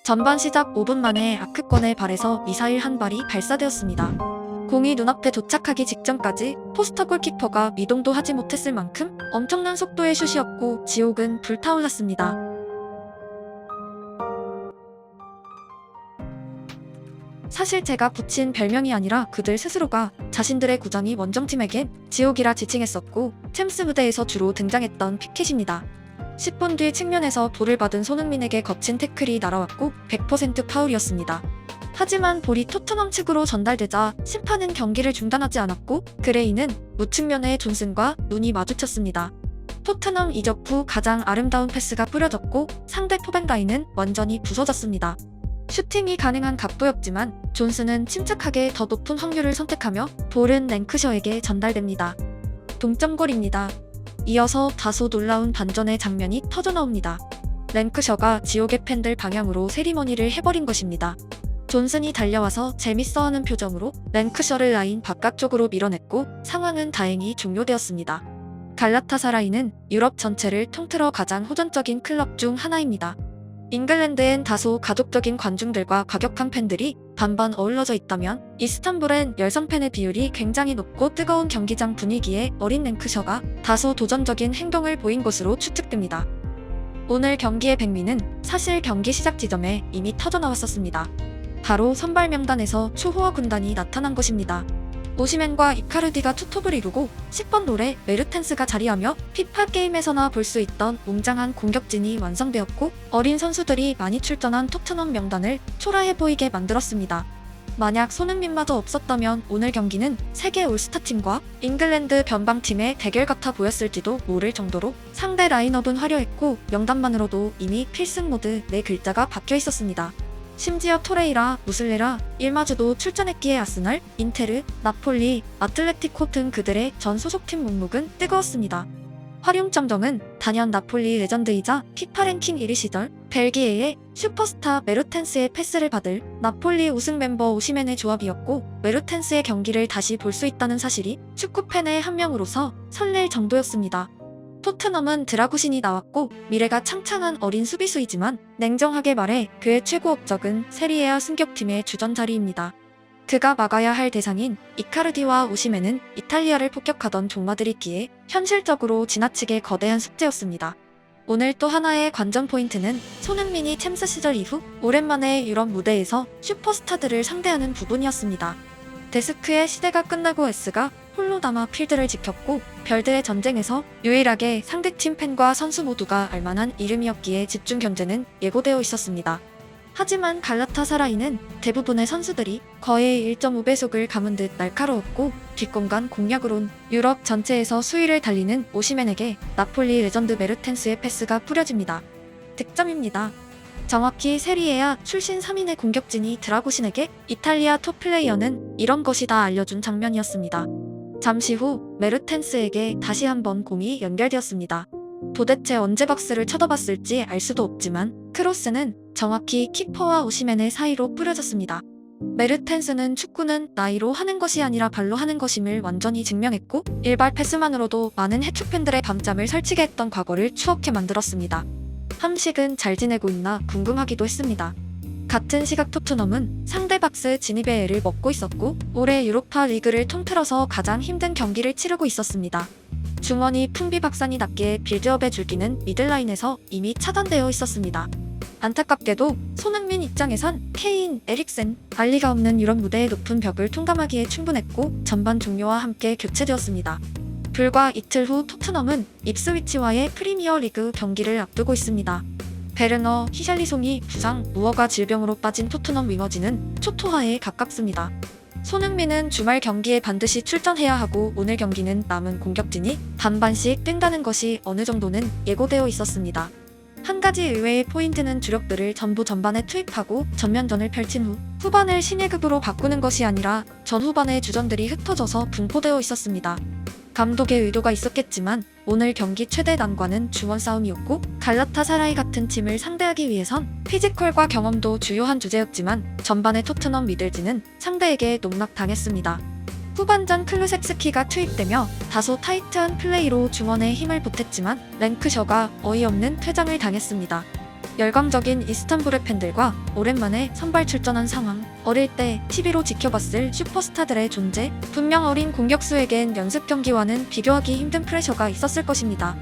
전반 시작 5분 만에 아크권의 발에서 미사일 한 발이 발사되었습니다. 공이 눈앞에 도착하기 직전까지 포스터 골키퍼가 미동도 하지 못했을 만큼 엄청난 속도의 슛이었고 지옥은 불타올랐습니다. 사실 제가 붙인 별명이 아니라 그들 스스로가 자신들의 구장이 원정팀에겐 지옥이라 지칭했었고 챔스 무대에서 주로 등장했던 피켓입니다. 10분 뒤 측면에서 볼을 받은 손흥민에게 거친 태클이 날아왔고 100% 파울이었습니다. 하지만 볼이 토트넘 측으로 전달되자 심판은 경기를 중단하지 않았고 그레이는 우측면의 존슨과 눈이 마주쳤습니다. 토트넘 이적 후 가장 아름다운 패스가 뿌려졌고 상대 포백라인은 완전히 부서졌습니다. 슈팅이 가능한 각도였지만 존슨은 침착하게 더 높은 확률을 선택하며 볼은 랭크셔에게 전달됩니다. 동점골입니다. 이어서 다소 놀라운 반전의 장면이 터져나옵니다. 랭크셔가 지옥의 팬들 방향으로 세리머니를 해버린 것입니다. 존슨이 달려와서 재밌어하는 표정으로 랭크셔를 라인 바깥쪽으로 밀어냈고 상황은 다행히 종료되었습니다. 갈라타사라이는 유럽 전체를 통틀어 가장 호전적인 클럽 중 하나입니다. 잉글랜드엔 다소 가족적인 관중들과 과격한 팬들이 반반 어우러져 있다면 이스탄불엔 열성팬의 비율이 굉장히 높고 뜨거운 경기장 분위기에 어린 랭크셔가 다소 도전적인 행동을 보인 것으로 추측됩니다. 오늘 경기의 백미는 사실 경기 시작 지점에 이미 터져나왔었습니다. 바로 선발 명단에서 추호어 군단이 나타난 것입니다. 오시멘과 이카르디가 투톱을 이루고 10번 롤에 메르텐스가 자리하며 피파 게임에서나 볼 수 있던 웅장한 공격진이 완성되었고 어린 선수들이 많이 출전한 토트넘 명단을 초라해 보이게 만들었습니다. 만약 손흥민마저 없었다면 오늘 경기는 세계 올스타팀과 잉글랜드 변방팀의 대결 같아 보였을지도 모를 정도로 상대 라인업은 화려했고 명단만으로도 이미 필승 모드 4글자가 박혀 있었습니다. 심지어 토레이라, 무슬레라, 일마주도 출전했기에 아스널, 인테르, 나폴리, 아틀레티코 등 그들의 전 소속팀 목록은 뜨거웠습니다. 활용점정은 단연 나폴리 레전드이자 피파 랭킹 1위 시절 벨기에의 슈퍼스타 메르텐스의 패스를 받을 나폴리 우승 멤버 오시멘의 조합이었고 메르텐스의 경기를 다시 볼 수 있다는 사실이 축구팬의 한 명으로서 설렐 정도였습니다. 토트넘은 드라구신이 나왔고 미래가 창창한 어린 수비수이지만 냉정하게 말해 그의 최고 업적은 세리에아 승격팀의 주전 자리입니다. 그가 막아야 할 대상인 이카르디와 오시멘은 이탈리아를 폭격하던 종마들이 있기에 현실적으로 지나치게 거대한 숙제였습니다. 오늘 또 하나의 관전 포인트는 손흥민이 챔스 시절 이후 오랜만에 유럽 무대에서 슈퍼스타들을 상대하는 부분이었습니다. 데스크의 시대가 끝나고 S가 홀로 남아 필드를 지켰고 별들의 전쟁에서 유일하게 상대팀 팬과 선수 모두가 알만한 이름이었기에 집중 견제는 예고되어 있었습니다. 하지만 갈라타사라이는 대부분의 선수들이 거의 1.5배속을 감은 듯 날카로웠고 뒷공간 공략으론 유럽 전체에서 수위를 달리는 오시멘에게 나폴리 레전드 메르텐스의 패스가 뿌려집니다. 득점입니다. 정확히 세리에아 출신 3인의 공격진이 드라구신에게 이탈리아 톱 플레이어는 이런 것이다 알려준 장면이었습니다. 잠시 후 메르텐스에게 다시 한번 공이 연결되었습니다. 도대체 언제 박스를 쳐다봤을지 알 수도 없지만 크로스는 정확히 키퍼와 오시멘의 사이로 뿌려졌습니다. 메르텐스는 축구는 나이로 하는 것이 아니라 발로 하는 것임을 완전히 증명했고 일발 패스만으로도 많은 해축 팬들의 밤잠을 설치게 했던 과거를 추억해 만들었습니다. 함식은 잘 지내고 있나 궁금하기도 했습니다. 같은 시각 토트넘은 상대 박스 진입의 애를 먹고 있었고 올해 유로파 리그를 통틀어서 가장 힘든 경기를 치르고 있었습니다. 중원이 풍비박산이 났기에 빌드업의 줄기는 미들라인에서 이미 차단되어 있었습니다. 안타깝게도 손흥민 입장에선 케인, 에릭센, 알리가 없는 유럽 무대의 높은 벽을 통감하기에 충분했고 전반 종료와 함께 교체되었습니다. 불과 이틀 후 토트넘은 입스위치와의 프리미어 리그 경기를 앞두고 있습니다. 베르너, 히샬리송이 부상, 무어가 질병으로 빠진 토트넘 윙어진은 초토화에 가깝습니다. 손흥민은 주말 경기에 반드시 출전해야 하고 오늘 경기는 남은 공격진이 반반씩 뛴다는 것이 어느 정도는 예고되어 있었습니다. 한 가지 의외의 포인트는 주력들을 전부 전반에 투입하고 전면전을 펼친 후 후반을 신예급으로 바꾸는 것이 아니라 전후반의 주전들이 흩어져서 분포되어 있었습니다. 감독의 의도가 있었겠지만 오늘 경기 최대 난관은 중원 싸움이었고 갈라타사라이 같은 팀을 상대하기 위해선 피지컬과 경험도 주요한 주제였지만 전반의 토트넘 미들진은 상대에게 농락당했습니다. 후반전 클루셉스키가 투입되며 다소 타이트한 플레이로 중원에 힘을 보탰지만 랭크셔가 어이없는 퇴장을 당했습니다. 열광적인 이스탄불의 팬들과 오랜만에 선발 출전한 상황. 어릴 때 TV로 지켜봤을 슈퍼스타들의 존재. 분명 어린 공격수에겐 연습 경기와는 비교하기 힘든 프레셔가 있었을 것입니다.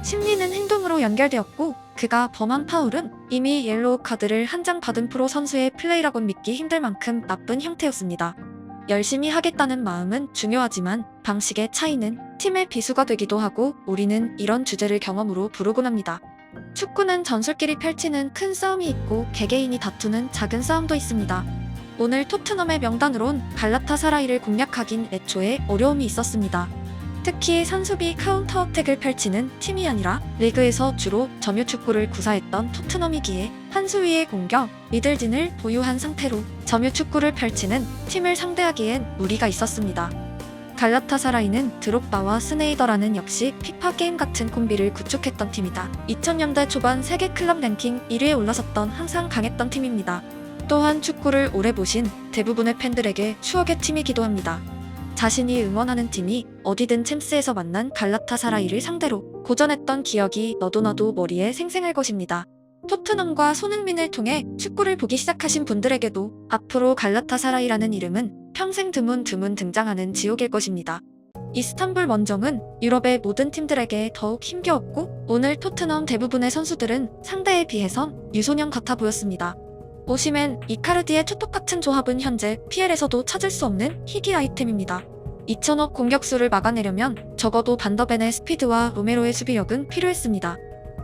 심리는 행동으로 연결되었고 그가 범한 파울은 이미 옐로우 카드를 한 장 받은 프로 선수의 플레이라곤 믿기 힘들 만큼 나쁜 형태였습니다. 열심히 하겠다는 마음은 중요하지만 방식의 차이는 팀의 비수가 되기도 하고 우리는 이런 주제를 경험으로 부르곤 합니다. 축구는 전술끼리 펼치는 큰 싸움이 있고 개개인이 다투는 작은 싸움도 있습니다. 오늘 토트넘의 명단으론 갈라타사라이를 공략하긴 애초에 어려움이 있었습니다. 특히 산수비 카운터 어택을 펼치는 팀이 아니라 리그에서 주로 점유축구를 구사했던 토트넘이기에 한 수위의 공격, 미들진을 보유한 상태로 점유축구를 펼치는 팀을 상대하기엔 무리가 있었습니다. 갈라타사라이는 드록바와 스네이더라는 역시 피파 게임 같은 콤비를 구축했던 팀이다. 2000년대 초반 세계 클럽 랭킹 1위에 올라섰던 항상 강했던 팀입니다. 또한 축구를 오래 보신 대부분의 팬들에게 추억의 팀이기도 합니다. 자신이 응원하는 팀이 어디든 챔스에서 만난 갈라타사라이를 상대로 고전했던 기억이 너도나도 머리에 생생할 것입니다. 토트넘과 손흥민을 통해 축구를 보기 시작하신 분들에게도 앞으로 갈라타사라이라는 이름은 평생 드문 등장하는 지옥일 것입니다. 이스탄불 원정은 유럽의 모든 팀들에게 더욱 힘겨웠고 오늘 토트넘 대부분의 선수들은 상대에 비해선 유소년 같아 보였습니다. 오시멘, 이카르디의 투톱 같은 조합은 현재 PL에서도 찾을 수 없는 희귀 아이템입니다. 2,000억 공격수를 막아내려면 적어도 반더벤의 스피드와 로메로의 수비력은 필요했습니다.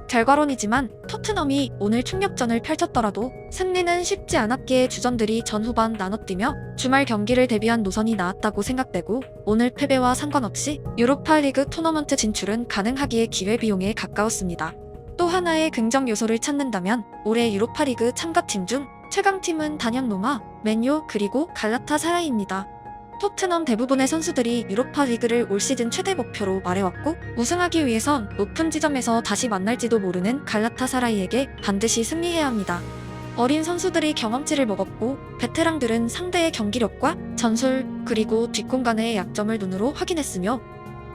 결과론이지만 토트넘이 오늘 총력전을 펼쳤더라도 승리는 쉽지 않았기에 주전들이 전후반 나눠뛰며 주말 경기를 대비한 노선이 나았다고 생각되고 오늘 패배와 상관없이 유로파리그 토너먼트 진출은 가능하기에 기회비용에 가까웠습니다. 또 하나의 긍정 요소를 찾는다면 올해 유로파리그 참가팀 중 최강팀은 단연 로마, 맨유 그리고 갈라타사라이입니다. 토트넘 대부분의 선수들이 유로파 리그를 올 시즌 최대 목표로 말해왔고 우승하기 위해선 높은 지점에서 다시 만날지도 모르는 갈라타사라이에게 반드시 승리해야 합니다. 어린 선수들이 경험치를 먹었고 베테랑들은 상대의 경기력과 전술 그리고 뒷공간의 약점을 눈으로 확인했으며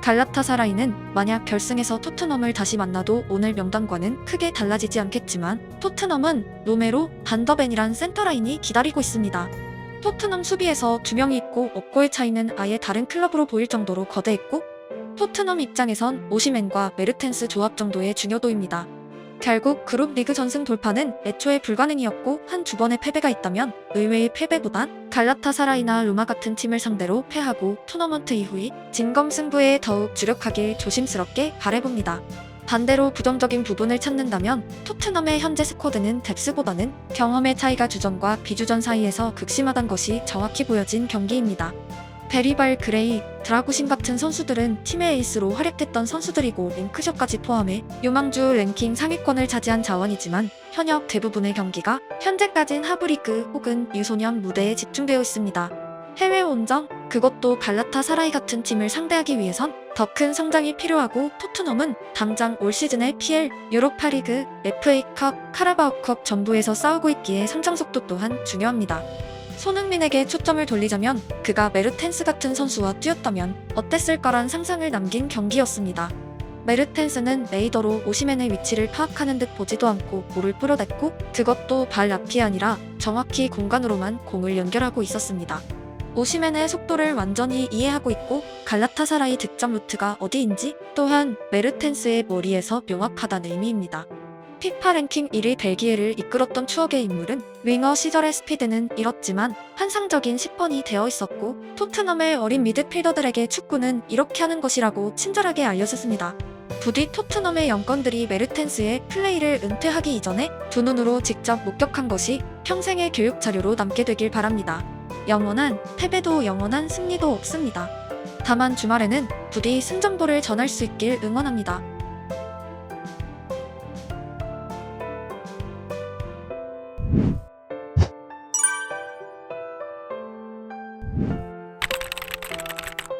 갈라타사라이는 만약 결승에서 토트넘을 다시 만나도 오늘 명단과는 크게 달라지지 않겠지만 토트넘은 로메로, 반더벤이란 센터라인이 기다리고 있습니다. 토트넘 수비에서 2명이 있고 없고의 차이는 아예 다른 클럽으로 보일 정도로 거대했고 토트넘 입장에선 오시멘과 메르텐스 조합 정도의 중요도입니다. 결국 그룹 리그 전승 돌파는 애초에 불가능이었고 한두 번의 패배가 있다면 의외의 패배보단 갈라타사라이나 로마 같은 팀을 상대로 패하고 토너먼트 이후의 진검승부에 더욱 주력하길 조심스럽게 바라봅니다. 반대로 부정적인 부분을 찾는다면 토트넘의 현재 스쿼드는 뎁스보다는 경험의 차이가 주전과 비주전 사이에서 극심하단 것이 정확히 보여진 경기입니다. 베리발 그레이, 드라구신 같은 선수들은 팀의 에이스로 활약했던 선수들이고 랭크셔까지 포함해 유망주 랭킹 상위권을 차지한 자원이지만 현역 대부분의 경기가 현재까진 하브리그 혹은 유소년 무대에 집중되어 있습니다. 해외 원정, 그것도 갈라타사라이 같은 팀을 상대하기 위해선 더 큰 성장이 필요하고 토트넘은 당장 올 시즌의 PL, 유로파리그, FA컵, 카라바오컵 전부에서 싸우고 있기에 성장 속도 또한 중요합니다. 손흥민에게 초점을 돌리자면 그가 메르텐스 같은 선수와 뛰었다면 어땠을까란 상상을 남긴 경기였습니다. 메르텐스는 레이더로 오시멘의 위치를 파악하는 듯 보지도 않고 볼을 뿌려댔고 그것도 발 앞이 아니라 정확히 공간으로만 공을 연결하고 있었습니다. 오시멘의 속도를 완전히 이해하고 있고 갈라타사라이 득점 루트가 어디인지 또한 메르텐스의 머리에서 명확하다는 의미입니다. 피파 랭킹 1위 벨기에를 이끌었던 추억의 인물은 윙어 시절의 스피드는 잃었지만 환상적인 10번이 되어 있었고 토트넘의 어린 미드필더들에게 축구는 이렇게 하는 것이라고 친절하게 알려줬습니다. 부디 토트넘의 영건들이 메르텐스의 플레이를 은퇴하기 이전에 두 눈으로 직접 목격한 것이 평생의 교육 자료로 남게 되길 바랍니다. 영원한 패배도 영원한 승리도 없습니다. 다만 주말에는 부디 승전보를 전할 수 있길 응원합니다.